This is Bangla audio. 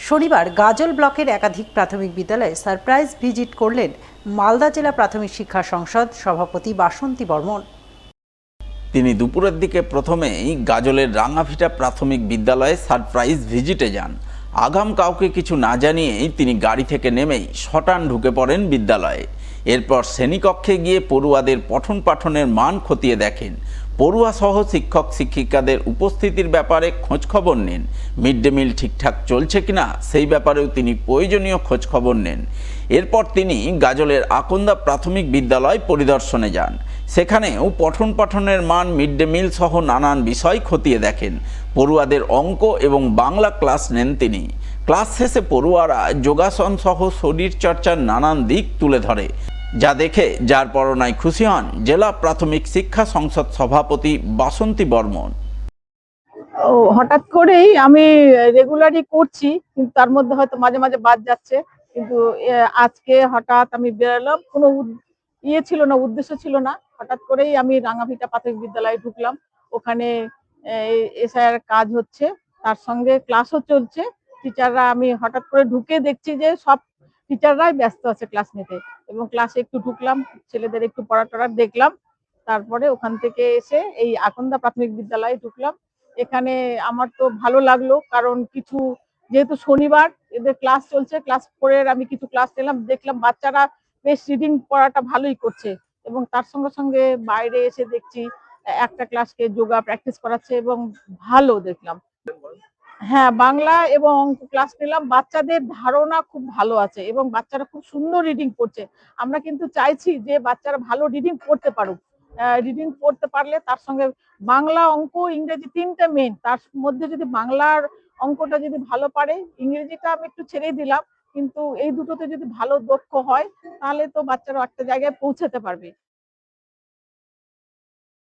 শনিবার গাজল ব্লকের একাধিক প্রাথমিক বিদ্যালয়ে সারপ্রাইজ ভিজিট করলেন মালদা জেলা প্রাথমিক শিক্ষা সংসদ সভাপতি বাসন্তী বর্মন। তিনি দুপুরের দিকে প্রথমেই গাজলের রাঙাভিটা প্রাথমিক বিদ্যালয়ে সারপ্রাইজ ভিজিটে যান। আগাম কাউকে কিছু না জানিয়েই তিনি গাড়ি থেকে নেমেই সটান ঢুকে পড়েন বিদ্যালয়ে। এরপর শ্রেণীকক্ষে গিয়ে পড়ুয়াদের পঠন পাঠনের মান খতিয়ে দেখেন, পড়ুয়া সহ শিক্ষক শিক্ষিকাদের উপস্থিতির ব্যাপারে খোঁজখবর নেন, মিড ডে মিল ঠিকঠাক চলছে কিনা সেই ব্যাপারেও তিনি প্রয়োজনীয় খোঁজখবর নেন। এরপর তিনি গাজলের আকন্দা প্রাথমিক বিদ্যালয় পরিদর্শনে যান। সেখানেও পঠন পাঠনের মান, মিড ডে মিল সহ নানান বিষয় খতিয়ে দেখেন। পড়ুয়াদের অঙ্ক এবং বাংলা ক্লাস নেন তিনি। ক্লাস শেষে পড়ুয়ারা যোগাসন সহ শরীরচর্চার নানান দিক তুলে ধরে, যা দেখে যার পরনায় খুশি হন জেলা প্রাথমিক শিক্ষা সংসদ সভাপতি বাসন্তী বর্মন। হঠাৎ করেই আমি রেগুলারই করছি, কিন্তু তার মধ্যে হয়তো মাঝে মাঝে বাদ যাচ্ছে। কিন্তু আজকে হঠাৎ আমি বেরোলাম, কোনো ছিল না, উদ্দেশ্য ছিল না। হঠাৎ করেই আমি রাঙাভিটা প্রাথমিক বিদ্যালয়ে ঢুকলাম। ওখানে এসআইআর কাজ হচ্ছে, তার সঙ্গে ক্লাসও চলছে। টিচাররা, আমি হঠাৎ করে ঢুকে দেখছি যে সব টিচাররাই ব্যস্ত আছে ক্লাস নিতে, এবং ক্লাসে একটু ঢুকলাম, ছেলেদের একটু পড়া টড়া দেখলাম। তারপরে ওখান থেকে এসে এই আকন্দা প্রাথমিক বিদ্যালয়ে ঢুকলাম। এখানে আমার তো ভালো লাগলো, কারণ কিছু, যেহেতু শনিবার এদের ক্লাস চলছে, ক্লাস 4 এর আমি কিছু ক্লাস নিলাম, দেখলাম বাচ্চারা বেশ রিডিং পড়াটা ভালোই করছে। এবং তার সঙ্গে সঙ্গে বাইরে এসে দেখছি একটা ক্লাসকে যোগা প্র্যাকটিস করাচ্ছে, এবং ভালো দেখলাম। হ্যাঁ, বাংলা এবং অঙ্ক ক্লাস নিলাম। বাচ্চাদের ধারণা খুব ভালো আছে এবং বাচ্চারা খুব সুন্দর রিডিং করছে। আমরা কিন্তু চাইছি যে বাচ্চারা ভালো রিডিং করতে পারুক। রিডিং করতে পারলে তার সঙ্গে বাংলা, অঙ্ক, ইংরেজি 3টে মেন। তার মধ্যে যদি বাংলার অঙ্কটা যদি ভালো পারে, ইংরেজিটা আমি একটু ছেড়েই দিলাম, কিন্তু এই দুটোতে যদি ভালো দক্ষ হয়, তাহলে তো বাচ্চারা একটা জায়গায় পৌঁছাতে পারবে।